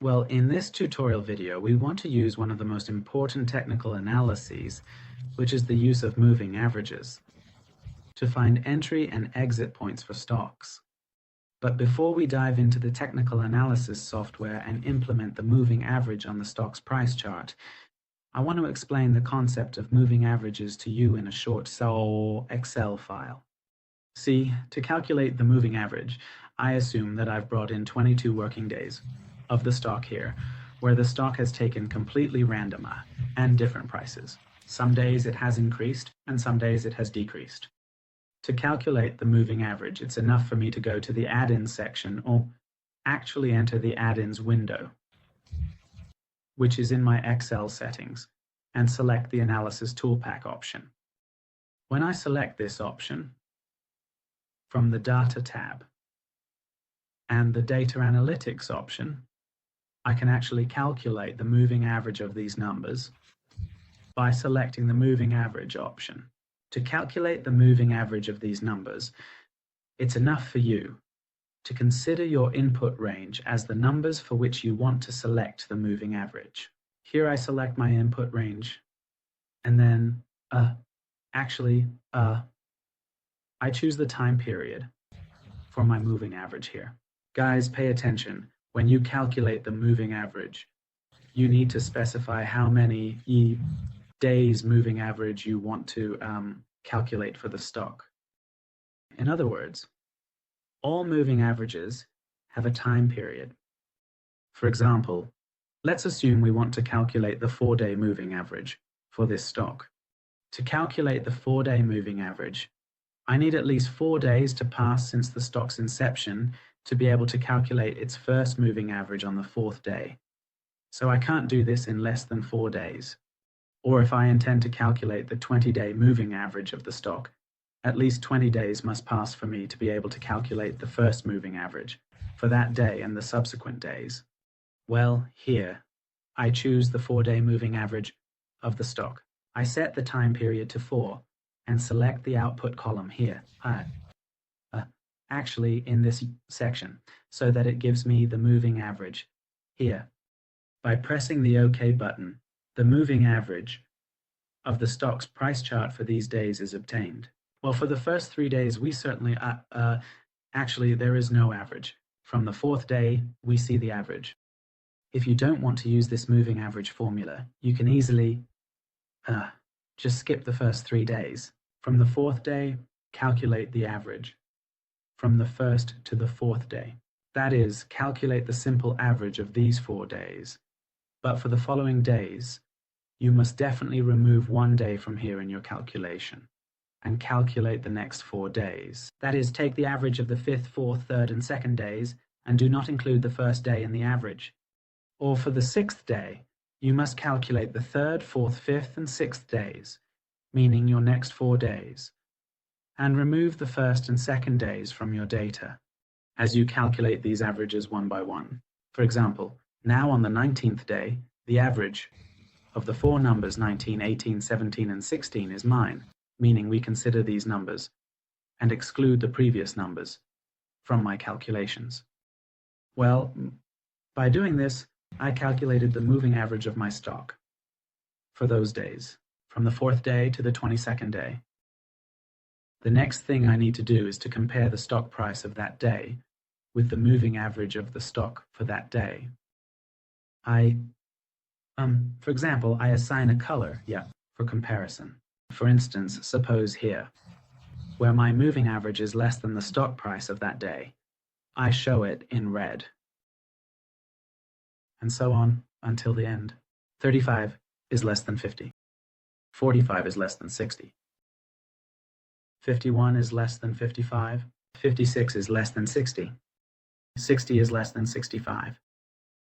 Well, in this tutorial video, we want to use one of the most important technical analyses, which is the use of moving averages, to find entry and exit points for stocks. But before we dive into the technical analysis software and implement the moving average on the stock's price chart, I want to explain the concept of moving averages to you in a short Excel file. See, to calculate the moving average, I assume that I've brought in 22 working days of the stock here, where the stock has taken completely random and different prices. Some days it has increased and some days it has decreased. To calculate the moving average, it's enough for me to go to the add-ins section, or actually enter the add-ins window, which is in my Excel settings, and select the Analysis Toolpack option. When I select this option from the Data tab and the Data Analytics option, I can actually calculate the moving average of these numbers by selecting the Moving Average option. To calculate the moving average of these numbers, it's enough for you to consider your input range as the numbers for which you want to select the moving average. Here I select my input range, and then I choose the time period for my moving average here. Guys, pay attention. When you calculate the moving average, you need to specify how many days moving average you want to calculate for the stock. In other words, all moving averages have a time period. For example, let's assume we want to calculate the 4-day moving average for this stock. To calculate the 4-day moving average, I need at least 4 days to pass since the stock's inception to be able to calculate its first moving average on the 4th day. So I can't do this in less than 4 days. Or if I intend to calculate the 20-day moving average of the stock, at least 20 days must pass for me to be able to calculate the first moving average for that day and the subsequent days. Well, here, I choose the 4-day moving average of the stock. I set the time period to 4 and select the output column here, actually in this section, so that it gives me the moving average here. By pressing the OK button, the moving average of the stock's price chart for these days is obtained. Well, for the first 3 days, we certainly, actually there is no average. From the 4th day, we see the average. If you don't want to use this moving average formula, you can easily just skip the first 3 days. From the 4th day, calculate the average from the 1st to the 4th day. That is, calculate the simple average of these 4 days. But for the following days, you must definitely remove 1 day from here in your calculation and calculate the next 4 days. That is, take the average of the 5th, 4th, 3rd, and 2nd days and do not include the 1st day in the average. Or for the 6th day, you must calculate the 3rd, 4th, 5th, and 6th days, meaning your next 4 days, and remove the 1st and 2nd days from your data as you calculate these averages one by one. For example, now on the 19th day, the average of the 4 numbers 19, 18, 17, and 16 is mine, meaning we consider these numbers and exclude the previous numbers from my calculations. Well, by doing this, I calculated the moving average of my stock for those days, from the 4th day to the 22nd day. The next thing I need to do is to compare the stock price of that day with the moving average of the stock for that day. For example, I assign a color, for comparison. For instance, suppose here, where my moving average is less than the stock price of that day, I show it in red. And so on until the end. 35 is less than 50. 45 is less than 60. 51 is less than 55. 56 is less than 60. 60 is less than 65.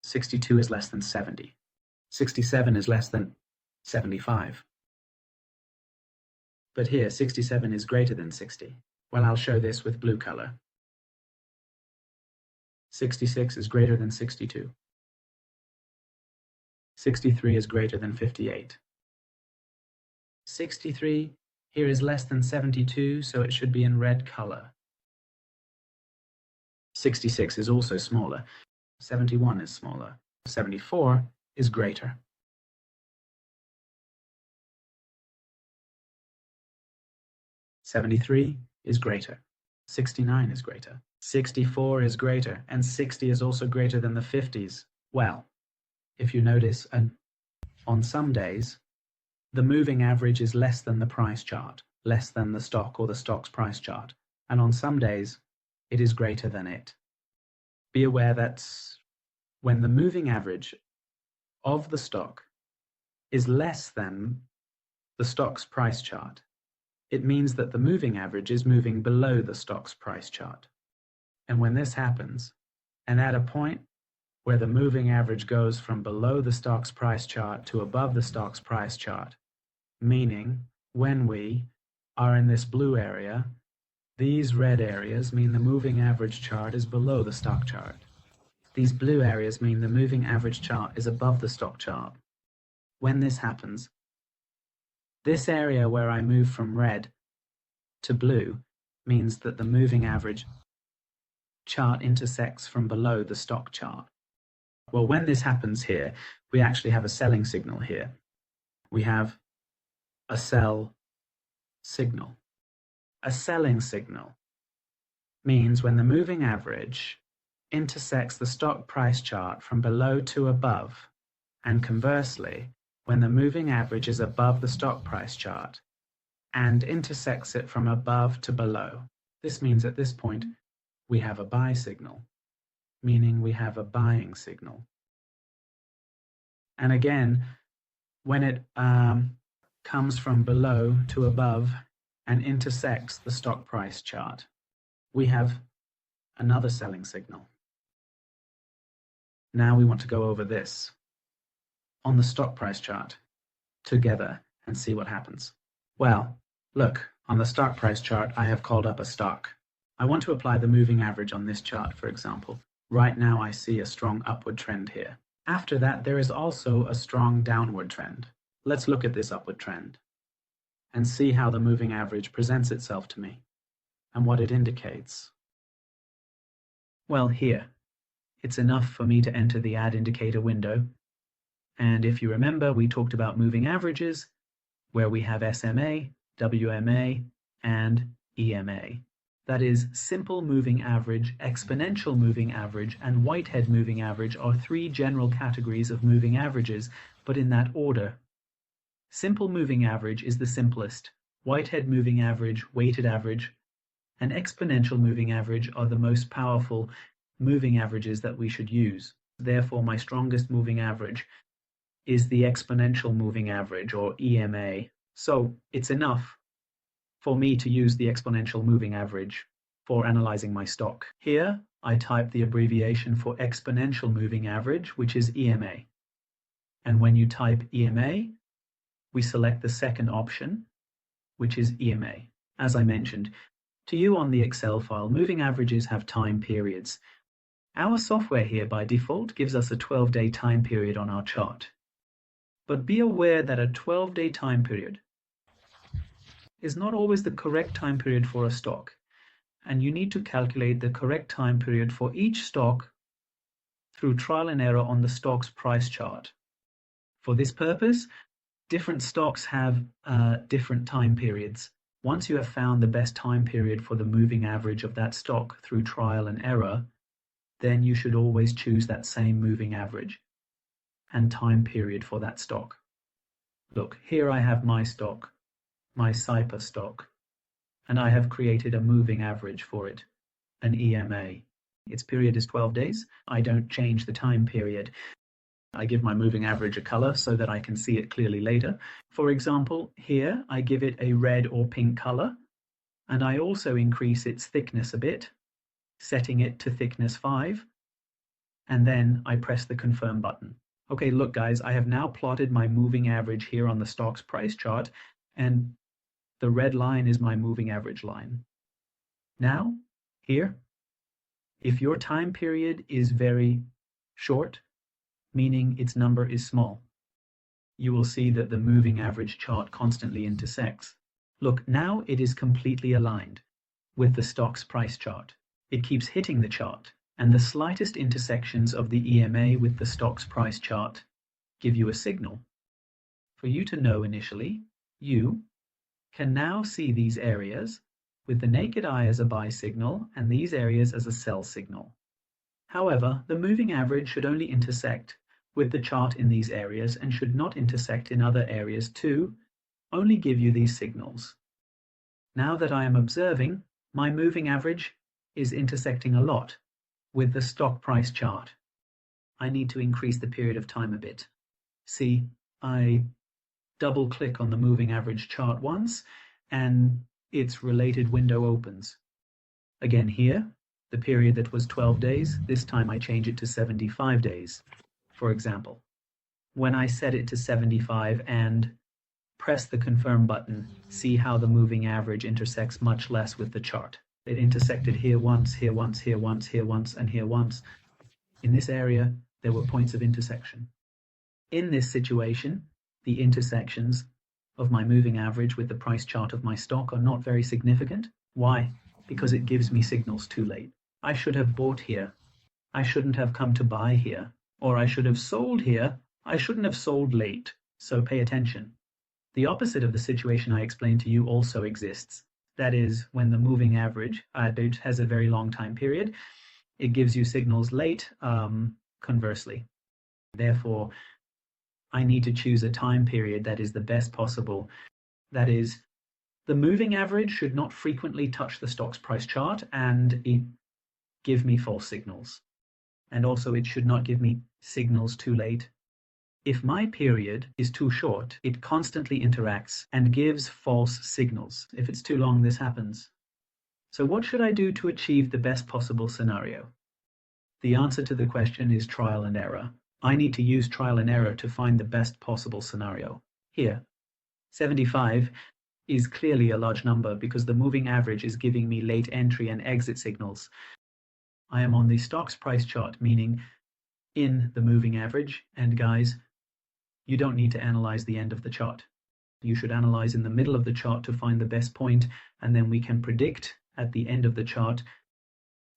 62 is less than 70. 67 is less than 75. But here, 67 is greater than 60. Well, I'll show this with blue color. 66 is greater than 62. 63 is greater than 58. 63 here is less than 72, so it should be in red color. 66 is also smaller. 71 is smaller. 74 is greater. $73 is greater. 69 is greater. 64 is greater, and 60 is also greater than the 50s. Well, if you notice, on some days, the moving average is less than the price chart, less than the stock or the stock's price chart. And on some days, it is greater than it. Be aware that when the moving average of the stock is less than the stock's price chart, it means that the moving average is moving below the stock's price chart. And when this happens, and at a point where the moving average goes from below the stock's price chart to above the stock's price chart, meaning when we are in this blue area, these red areas mean the moving average chart is below the stock chart. These blue areas mean the moving average chart is above the stock chart. When this happens, this area where I move from red to blue means that the moving average chart intersects from below the stock chart. Well, when this happens here, we actually have a selling signal here. We have a sell signal. A selling signal means when the moving average intersects the stock price chart from below to above, and conversely, when the moving average is above the stock price chart and intersects it from above to below. This means at this point we have a buy signal, meaning we have a buying signal. And again, when it comes from below to above and intersects the stock price chart, we have another selling signal. Now we want to go over this on the stock price chart together and see what happens. Well, look, on the stock price chart, I have called up a stock. I want to apply the moving average on this chart, for example. Right now, I see a strong upward trend here. After that, there is also a strong downward trend. Let's look at this upward trend and see how the moving average presents itself to me and what it indicates. Well, here, it's enough for me to enter the add indicator window. And if you remember, we talked about moving averages, where we have SMA, WMA, and EMA. That is, simple moving average, exponential moving average, and Whitehead moving average are three general categories of moving averages, but in that order. Simple moving average is the simplest. Whitehead moving average, weighted average, and exponential moving average are the most powerful moving averages that we should use. Therefore, my strongest moving average is the exponential moving average, or EMA. So it's enough for me to use the exponential moving average for analyzing my stock. Here, I type the abbreviation for exponential moving average, which is EMA. And when you type EMA, we select the second option, which is EMA. As I mentioned to you on the Excel file, moving averages have time periods. Our software here by default gives us a 12-day time period on our chart. But be aware that a 12-day time period is not always the correct time period for a stock, and you need to calculate the correct time period for each stock through trial and error on the stock's price chart. For this purpose, different stocks have different time periods. Once you have found the best time period for the moving average of that stock through trial and error, then you should always choose that same moving average and time period for that stock. Look, here I have my stock, my SIPA stock, and I have created a moving average for it, an EMA. Its period is 12 days. I don't change the time period. I give my moving average a color so that I can see it clearly later. For example, here I give it a red or pink color, and I also increase its thickness a bit, setting it to thickness 5, and then I press the confirm button. Okay, look guys, I have now plotted my moving average here on the stock's price chart, and the red line is my moving average line. Now, here, if your time period is very short, meaning its number is small, you will see that the moving average chart constantly intersects. Look, now it is completely aligned with the stock's price chart. It keeps hitting the chart. And the slightest intersections of the EMA with the stock's price chart give you a signal. For you to know initially, you can now see these areas with the naked eye as a buy signal and these areas as a sell signal. However, the moving average should only intersect with the chart in these areas and should not intersect in other areas to only give you these signals. Now that I am observing, my moving average is intersecting a lot with the stock price chart. I need to increase the period of time a bit. See, I double click on the moving average chart once and its related window opens. Again here, the period that was 12 days, this time I change it to 75 days, for example. When I set it to 75 and press the confirm button, see how the moving average intersects much less with the chart. It intersected here once, here once, here once, here once, and here once. In this area, there were points of intersection. In this situation, the intersections of my moving average with the price chart of my stock are not very significant. Why? Because it gives me signals too late. I should have bought here. I shouldn't have come to buy here. Or I should have sold here. I shouldn't have sold late. So pay attention. The opposite of the situation I explained to you also exists. That is, when the moving average has a very long time period, it gives you signals late, conversely. Therefore, I need to choose a time period that is the best possible. That is, the moving average should not frequently touch the stock's price chart and give me false signals. And also it should not give me signals too late. If my period is too short, it constantly interacts and gives false signals. If it's too long, this happens. So what should I do to achieve the best possible scenario? The answer to the question is trial and error. I need to use trial and error to find the best possible scenario. Here, 75 is clearly a large number because the moving average is giving me late entry and exit signals. I am on the stock's price chart, meaning in the moving average, and guys, you don't need to analyze the end of the chart. You should analyze in the middle of the chart to find the best point, and then we can predict at the end of the chart.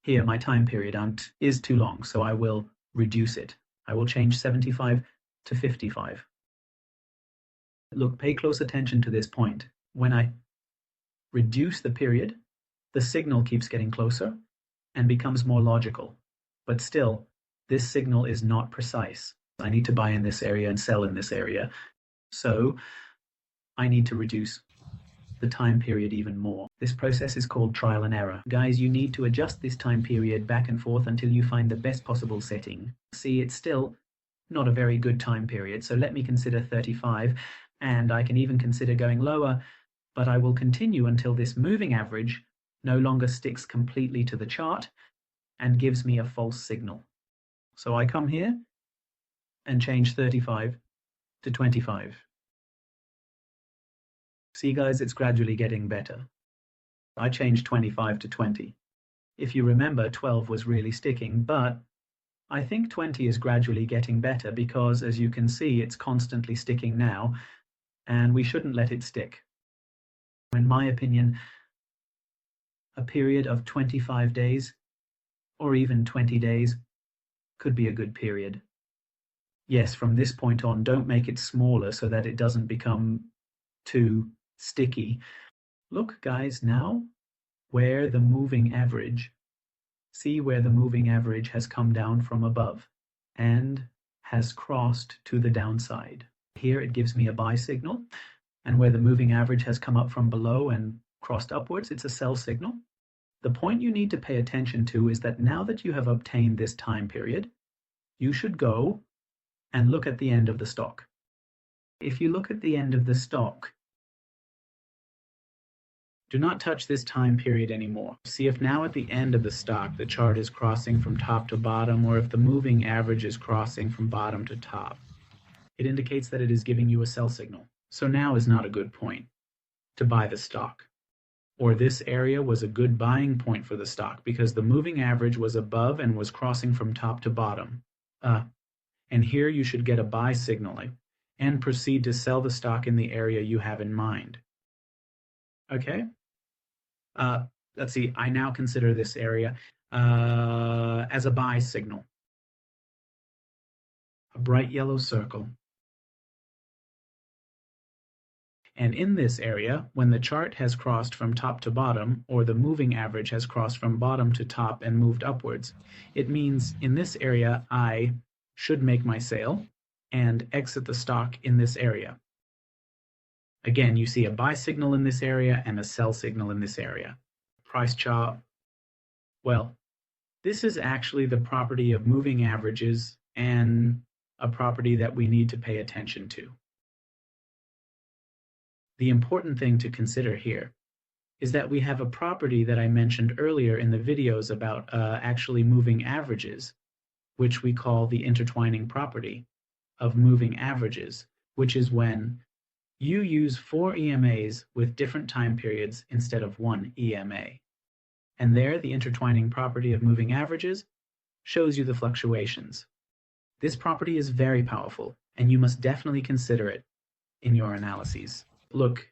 Here, my time period is too long, so I will reduce it. I will change 75 to 55. Look, pay close attention to this point. When I reduce the period, the signal keeps getting closer and becomes more logical. But still, this signal is not precise. I need to buy in this area and sell in this area. So I need to reduce the time period even more. This process is called trial and error. Guys, you need to adjust this time period back and forth until you find the best possible setting. See, it's still not a very good time period, so let me consider 35, and I can even consider going lower, but I will continue until this moving average no longer sticks completely to the chart and gives me a false signal. So I come here and change 35 to 25. See guys, it's gradually getting better. I changed 25 to 20. If you remember, 12 was really sticking, but I think 20 is gradually getting better because, as you can see, it's constantly sticking now, and we shouldn't let it stick. In my opinion, a period of 25 days or even 20 days could be a good period. Yes, from this point on, don't make it smaller so that it doesn't become too sticky. Look, guys, now where the moving average, see where the moving average has come down from above and has crossed to the downside. Here it gives me a buy signal, and where the moving average has come up from below and crossed upwards, it's a sell signal. The point you need to pay attention to is that now that you have obtained this time period, you should go and look at the end of the stock. If you look at the end of the stock, do not touch this time period anymore. See if now at the end of the stock the chart is crossing from top to bottom, or if the moving average is crossing from bottom to top. It indicates that it is giving you a sell signal. So now is not a good point to buy the stock. Or this area was a good buying point for the stock because the moving average was above and was crossing from top to bottom. And here you should get a buy signal and proceed to sell the stock in the area you have in mind. Okay? Let's see, I now consider this area. as a buy signal, a bright yellow circle. And in this area, when the chart has crossed from top to bottom, or the moving average has crossed from bottom to top and moved upwards, it means in this area I should make my sale and exit the stock in this area. Again, you see a buy signal in this area and a sell signal in this area. Price chart, well, this is actually the property of moving averages and a property that we need to pay attention to. The important thing to consider here is that we have a property that I mentioned earlier in the videos about actually moving averages, which we call the intertwining property of moving averages, which is when you use 4 EMAs with different time periods instead of 1 EMA. And there, the intertwining property of moving averages shows you the fluctuations. This property is very powerful, and you must definitely consider it in your analyses. Look,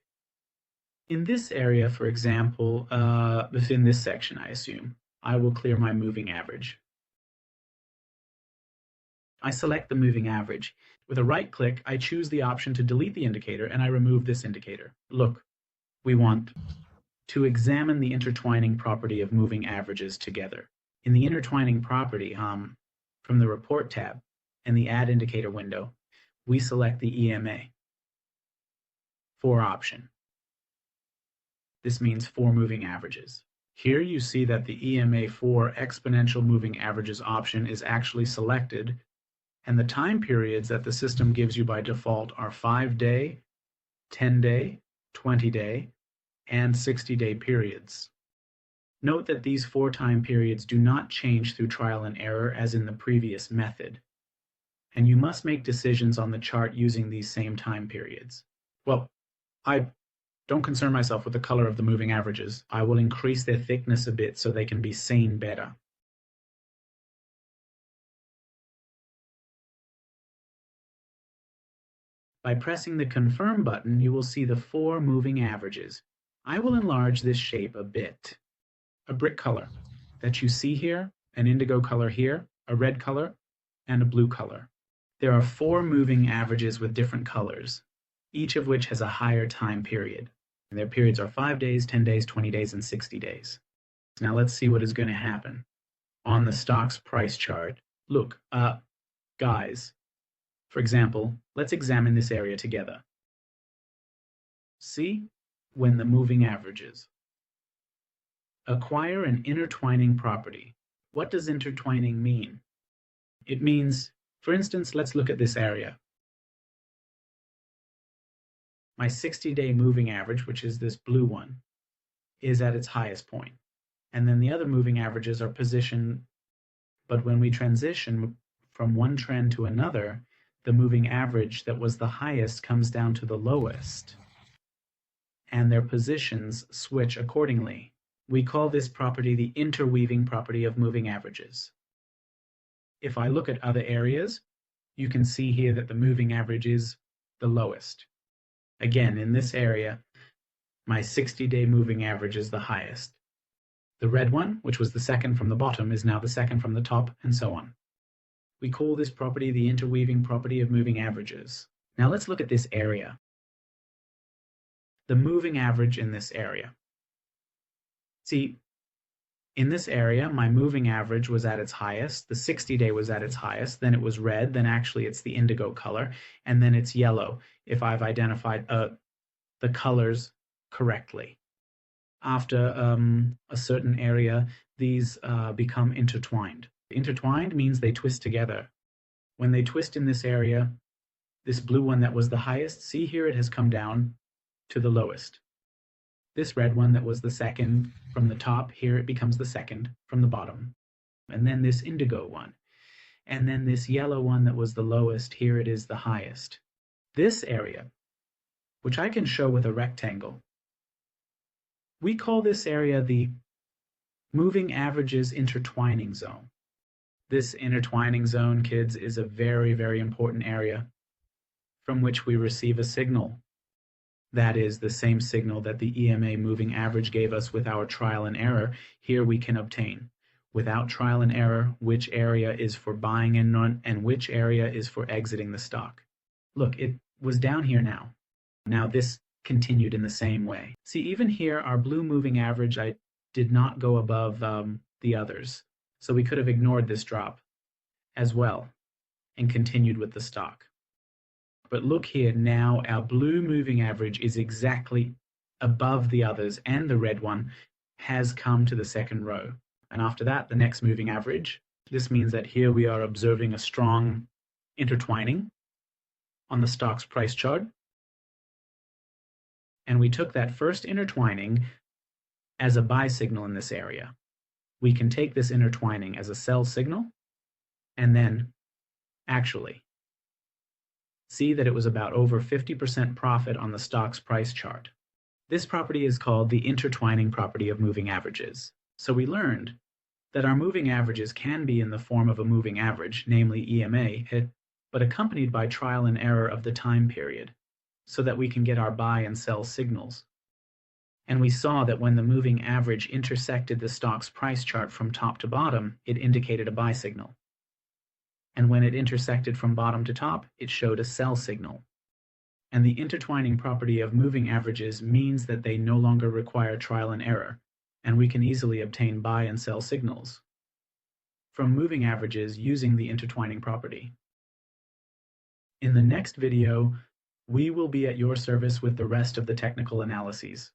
in this area, for example, within this section, I assume, I will clear my moving average. I select the moving average. With a right click, I choose the option to delete the indicator and I remove this indicator. Look, we want to examine the intertwining property of moving averages together. In the intertwining property, from the report tab and the add indicator window, we select the EMA. 4 option. This means 4 moving averages. Here you see that the EMA 4 exponential moving averages option is actually selected, and the time periods that the system gives you by default are 5-day, 10-day, 20-day, and 60-day periods. Note that these 4 time periods do not change through trial and error as in the previous method, and you must make decisions on the chart using these same time periods. Well, I don't concern myself with the color of the moving averages. I will increase their thickness a bit so they can be seen better. By pressing the confirm button, you will see the 4 moving averages. I will enlarge this shape a bit. A brick color that you see here, an indigo color here, a red color, and a blue color. There are 4 moving averages with different colors, each of which has a higher time period. And their periods are 5 days, 10 days, 20 days, and 60 days. Now let's see what is going to happen on the stock's price chart. Look, guys, for example, let's examine this area together. See when the moving averages acquire an intertwining property. What does intertwining mean? It means, for instance, let's look at this area. My 60-day moving average, which is this blue one, is at its highest point. And then the other moving averages are positioned, but when we transition from one trend to another, the moving average that was the highest comes down to the lowest, and their positions switch accordingly. We call this property the interweaving property of moving averages. If I look at other areas, you can see here that the moving average is the lowest. Again, in this area, my 60-day moving average is the highest. The red one, which was the second from the bottom, is now the second from the top, and so on. We call this property the interweaving property of moving averages. Now let's look at this area. The moving average in this area. See, in this area, my moving average was at its highest, the 60-day was at its highest, then it was red, then actually it's the indigo color, and then it's yellow if I've identified the colors correctly. After a certain area, these become intertwined. Intertwined means they twist together. When they twist in this area, this blue one that was the highest, see here it has come down to the lowest. This red one that was the second from the top, here it becomes the second from the bottom. And then this indigo one. And then this yellow one that was the lowest, here it is the highest. This area, which I can show with a rectangle, we call this area the moving averages intertwining zone. This intertwining zone, kids, is a very, very important area from which we receive a signal. That is the same signal that the EMA moving average gave us with our trial and error. Here we can obtain. without trial and error, which area is for buying and which area is for exiting the stock. Look, it was down here now. Now this continued in the same way. See, even here, our blue moving average, I did not go above the others. So we could have ignored this drop as well and continued with the stock. But look here, now our blue moving average is exactly above the others, and the red one has come to the second row. And after that, the next moving average. This means that here we are observing a strong intertwining on the stock's price chart. And we took that first intertwining as a buy signal in this area. We can take this intertwining as a sell signal and then actually see that it was about over 50% profit on the stock's price chart. This property is called the intertwining property of moving averages. So we learned that our moving averages can be in the form of a moving average, namely EMA, but accompanied by trial and error of the time period, so that we can get our buy and sell signals. And we saw that when the moving average intersected the stock's price chart from top to bottom, it indicated a buy signal. And when it intersected from bottom to top, it showed a sell signal. And the intertwining property of moving averages means that they no longer require trial and error, and we can easily obtain buy and sell signals from moving averages using the intertwining property. In the next video, we will be at your service with the rest of the technical analyses.